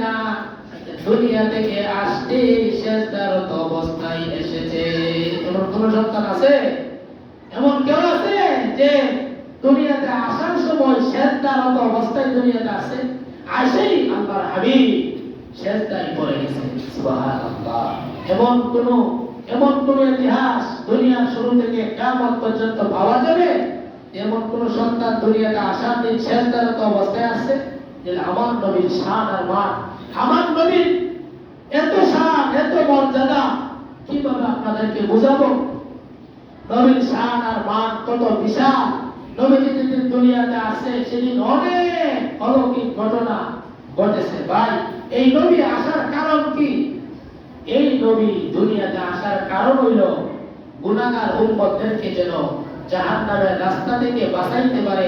না, দুনিয়া থেকে আসতে সেজদারত অবস্থায় এসেছে। এমন কোন সন্তান আছে? এমন কেউ আছে যে দুনিয়াতে আসার সময় সেজদারত অবস্থায় দুনিয়াতে আসে? আসেই আল্লাহর হাবিব সেজদায় পড়ে গেছে। সুবহানাল্লাহ। এমন কোন ইতিহাস দুনিয়ার শুরু থেকে কিয়ামত পর্যন্ত পাওয়া যাবে? এমন কোন সন্তান দুনিয়াতে আসার দিন সেজদারত অবস্থায় আসে? যে আমার নবীর শান আর মান, আমার নবীর এত শান, এত মর্যাদা কিভাবে আপনাদেরকে বুঝাবো? নবীর শান আর মান কত বিশাল। নবী যেদিন দুনিয়াতে আসে সেদিন অনেক অলৌকিক ঘটনা ঘটেছে। ভাই, এই নবী আসার কারণ কি? এই নবী দুনিয়াতে আসার কারণ হইল গুনাহগার উম্মতদেরকে যেন জাহান্নামের রাস্তা থেকে বাঁচাইতে পারে,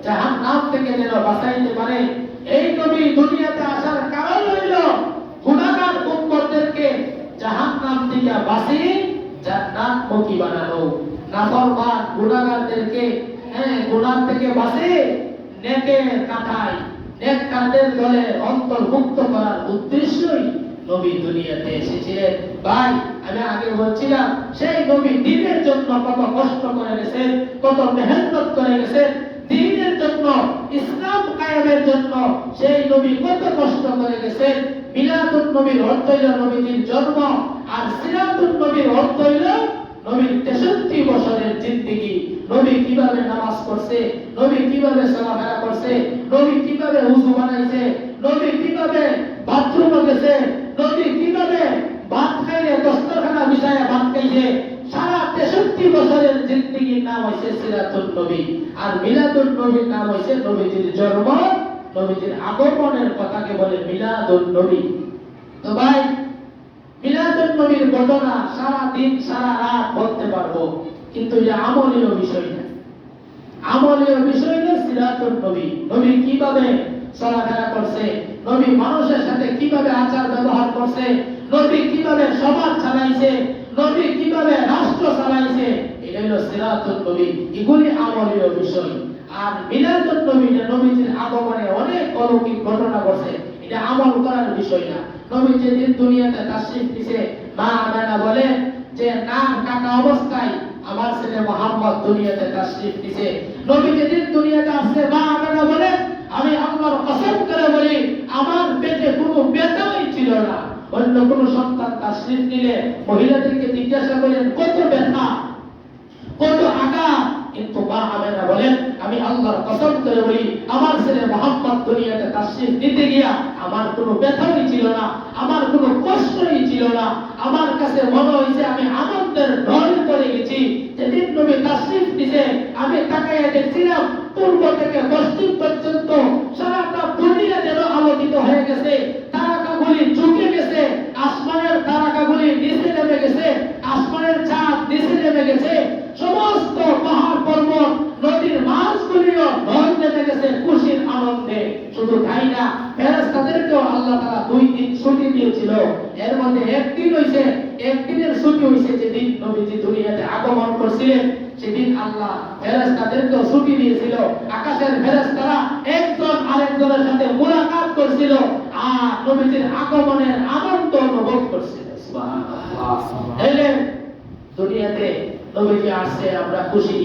জাহান্নাম থেকে যেন বাঁচাইতে পারে। এই নবী দুনিয়াতে আসার কারণ হইল গুনাহগার উম্মতদেরকে জাহান্নাম থেকে বাঁচিয়ে জান্নাতমুখী বানানো, নাফরমান গুনাহগারদেরকে গুনাহ থেকে বাঁচিয়ে নেকের কাঁথায়, নেককারদের দলে অন্তর্ভুক্ত করার উদ্দেশ্যই নবী দুনিয়াতে এসেছিলেন। ভাই, আমি আগে বলছিলাম সেই নবী দ্বীনের জন্য কত কষ্ট করে গেছেন, কত মেহনত করে গেছেন। দ্বীনের জন্য, ইসলাম কায়েমের জন্য সেই নবী কত কষ্ট করে গেছেন। মিলাদুন নবীর অর্থ হইল নবীর জন্ম, আর সিরাতুন নবীর অর্থ হইল নবীর 63 বছরের জিন্দেগি। নবী কিভাবে নামাজ পড়ছে, নবী কিভাবে চলাফেরা করছে, নবী কিভাবে ওযু বানাইছে, নবী কিভাবে বাথরুমে গেছে, নবী কিভাবে ভাত খাইলে দস্তরখানা বিছায়া ভাত খাইছে। সারা 63 বছরের জিন্দেগির নাম হইছে সিরাতুন নবী। আর মিলাদুন নবীর নাম হইছে নবীজির জন্ম, নবীজির আগমনের কথাকে বলে মিলাদুন নবী। তো ভাই, মিলাদুন নবীর ঘটনা সারা দিন সারা রাত বলতে পারবো, কিন্তু এটা আমলীয় বিষয় না। আমলীয় বিষয় না সিরাতুন নবী। নবী কিভাবে চলাফেরা করছে, নবী মানুষের সাথে কিভাবে আচার ব্যবহার করছে, নবী কিভাবে সমাজ চালাইছে, নবী কিভাবে রাষ্ট্র চালাইছে, এটা হলো সিরাতুন নবী। এগুলি আমলীয় বিষয়। আর মিলাদুন নবী, নবীজির আগমনে অনেক অলৌকিক ঘটনা ঘটছে, এটা আমল করার বিষয় না। নবী যেদিন দুনিয়াতে তাশরীফ দিয়েছে, মা আমেনা বলে যে নাক কাটা অবস্থায় আমার ছেলে মুহাম্মদ দুনিয়াতে তাশরীফ দিয়েছে। নবী যেদিন দুনিয়াতে আসছে, মা আমেনা বলে আমি আল্লাহর কসম করে বলি আমার পেটে কোনো ব্যথাই ছিল না। অন্য কোন সন্তান তাশরীফ নিলে মহিলাদেরকে জিজ্ঞাসা করেন কত ব্যথা, কত আঘাত, কিন্তু মা আমেনা বলেন আমি আল্লাহর কসম করে বলি আমার ছেলে মুহাম্মদ দুনিয়াতে তাশরীফ নিতে গিয়া আমার কোনো ব্যথাই ছিল না, আমার কোনো কষ্টই ছিল না। আমার কাছে মনে হয়েছে আমি আনন্দের ঢল করে গেছি। যেদিন নবী তাশরীফ দিয়েছে আমি তাকাইয়া দেখছিলাম পূর্ব থেকে পশ্চিম পর্যন্ত সারাটা দুনিয়া যেন আলোকিত হয়ে গেছে। তারকাগুলি ঝুঁকে গেছে, আসমানের তারকাগুলি নিচে নেমে গেছে, আসমানের চাঁদ নিচে নেমে গেছে, সমস্ত পাহাড় পর্বত নদীর মাছগুলিও ঢল নেমে গেছে খুশির আনন্দে। শুধু তাই না, ফেরেশতাদেরকেও আল্লাহ তাআলা 2 দিন ছুটি দিয়েছিল। এর মধ্যে একদিন হইছে, একদিনের ছুটি হইছে যেদিন নবীজি দুনিয়াতে আগমন করছিলেন। সেদিন আল্লাহ ফেরেশতাদেরকেও ছুটি দিয়েছিল। আকাশের ফেরেশতারা একজন আরেকজনের সাথে মুলাকাত করছিল আর নবীজির আগমনের আনন্দ অনুভব করছিল। সুবহানাল্লাহ। এলে দুনিয়াতে নবীজি আসছে, আমরা খুশি,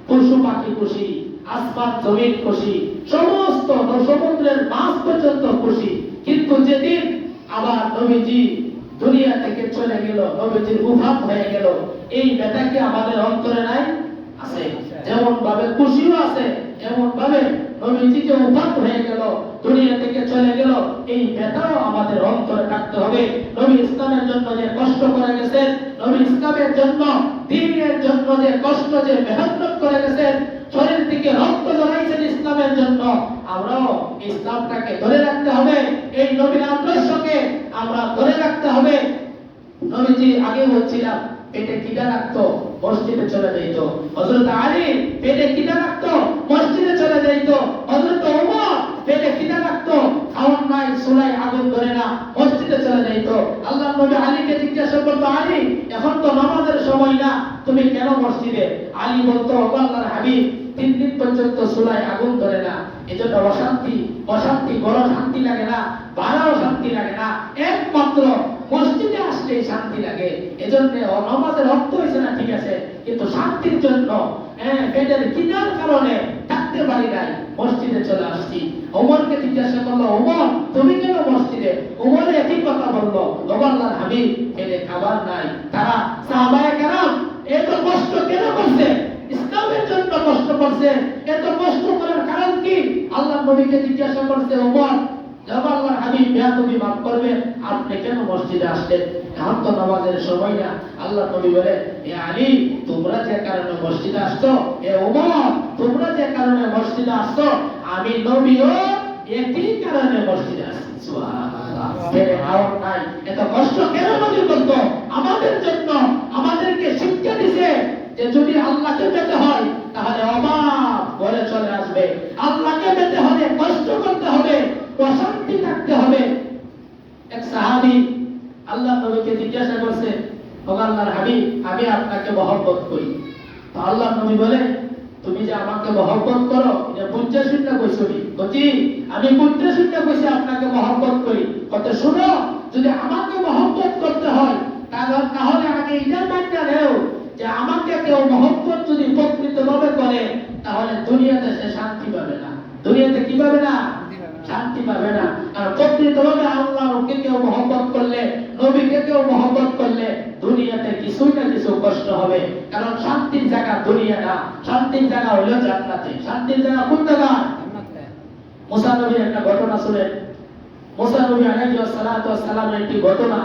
পশু পাখি খুশি, আসমান জমিন খুশি, সমস্ত সমুদ্রের মাছ পর্যন্ত খুশি। কিন্তু যেদিন আবার নবীজি দুনিয়া থেকে চলে গেল, নবীজির উফাত হয়ে গেল, এই ব্যথা কি আমাদের অন্তরে নাই? আছে। যেমন ভাবে খুশিও আছে, এমন ভাবে নবীজি যে উফাত হয়ে গেল, দুনিয়া থেকে চলে গেল, এই ব্যথাও আমাদের অন্তরে থাকতে হবে। নবী ইসলামের জন্য যে কষ্ট করে গেছেন, নবী ইসলামের জন্য, দ্বীনের জন্য যে কষ্ট, যে মেহনত করে গেছেন, শরীর থেকে রক্ত ঝরাইছেন ইসলামের জন্য, আমরাও ইসলামটাকে ধরে রাখতে হবে। এই নবীর আদর্শকে আমরা ধরে রাখতে হবে। নবীজি আগে বলছিলাম পেটে খিদা লাগতো, মসজিদে চলে যাইতো। হযরত আলী পেটে খিদা লাগতো, মসজিদে চলে যাইতো। হযরত ওমর পেটে খিদা লাগতো, খাওয়ার নাই, চুলায় আগুন ধরে না, মসজিদে চলে যাইতো। আল্লাহর নবী আলীকে জিজ্ঞাসা করতো, আলী এখন তো নামাজের সময় না, তুমি কেন মসজিদে? আলী বলতো, আল্লাহর হাবিব 3 দিন পর্যন্ত চুলায় আগুন ধরে না, এজন্য অশান্তি, অশান্তি বড় শান্তি লাগে না, বাড়াও শান্তি আসলেই শান্তি লাগে। এজন্য নামাজের অর্থ হয়েছে না ঠিক আছে, কিন্তু শান্তির জন্য পেটের খিদার কারণে থাকতে পারি নাই, মসজিদে চলে আসছি। ওমরকে জিজ্ঞাসা করলো, ওমর তুমি কেন মসজিদে? ওমর একই কথা বললো, ও আল্লাহর হাবিব পেটে খাবার নাই। তারা সাহাবায়ে কেরাম এত কষ্ট কেন করছে? ইসলামের জন্য কষ্ট করছে। এত কষ্ট করার কারণ কি? আল্লাহ নবীকে জিজ্ঞাসা করছে, ওমর আল্লাহর হাবিব বেয়াদবি মাফ করবে, আপনি কেন মসজিদে আসলেন? এখন তো নামাজের সময় না। আল্লাহ নবী বলে, এ আলী তোমরা যে কারণে মসজিদে আসছো, এ ওমর তোমরা যে কারণে মসজিদে আসছো, আমি নবীও একই কারণে মসজিদে আসছি। সুবহানাল্লাহ। খাওয়ার নাই, এত কষ্ট কেন নবী করতো? আমাদের জন্য, আমাদেরকে শিক্ষা দিছে যে যদি আল্লাহকে পেতে হয় তাহলে অভাব ঘরে চলে আসবে। আল্লাহকে পেতে হলে কষ্ট করতে হবে, অশান্তি থাকতে হবে। এক সাহাবী আল্লাহ নবীকে জিজ্ঞাসা করছে, ও আল্লাহর হাবিব আমি আপনাকে মহব্বত করি। তো আল্লাহ নবী বলে, তুমি যে আমাকে মহব্বত করো এটা বুঝতে শুনতে কইছো? বলছি আমি বুঝতে শুনতে কইছি আপনাকে মহব্বত করি। কত শুনো, যদি আমাকে মহব্বত করতে হয় তাহলে আগে এটা মানতে নেও যে আমাকে কেউ মহব্বত যদি প্রকৃতভাবে করে তাহলে দুনিয়াতে সে শান্তি পাবে না। দুনিয়াতে কি পাবে না? শান্তি পাবে না। আর প্রকৃতভাবে আল্লাহকে কেউ মহব্বত করলে, নবীকে কেউ মহব্বত করলে দুনিয়াতে কিছুই না কিছু কষ্ট হবে। কারণ শান্তির জায়গা দুনিয়া না, শান্তির জায়গা হলো জান্নাতে। শান্তির জায়গা কোন জায়গা? মুসা নবীর একটা ঘটনা শুনেন। মুসা নবী আলাইহিস সালাতু ওয়াস সালামের একটি ঘটনা।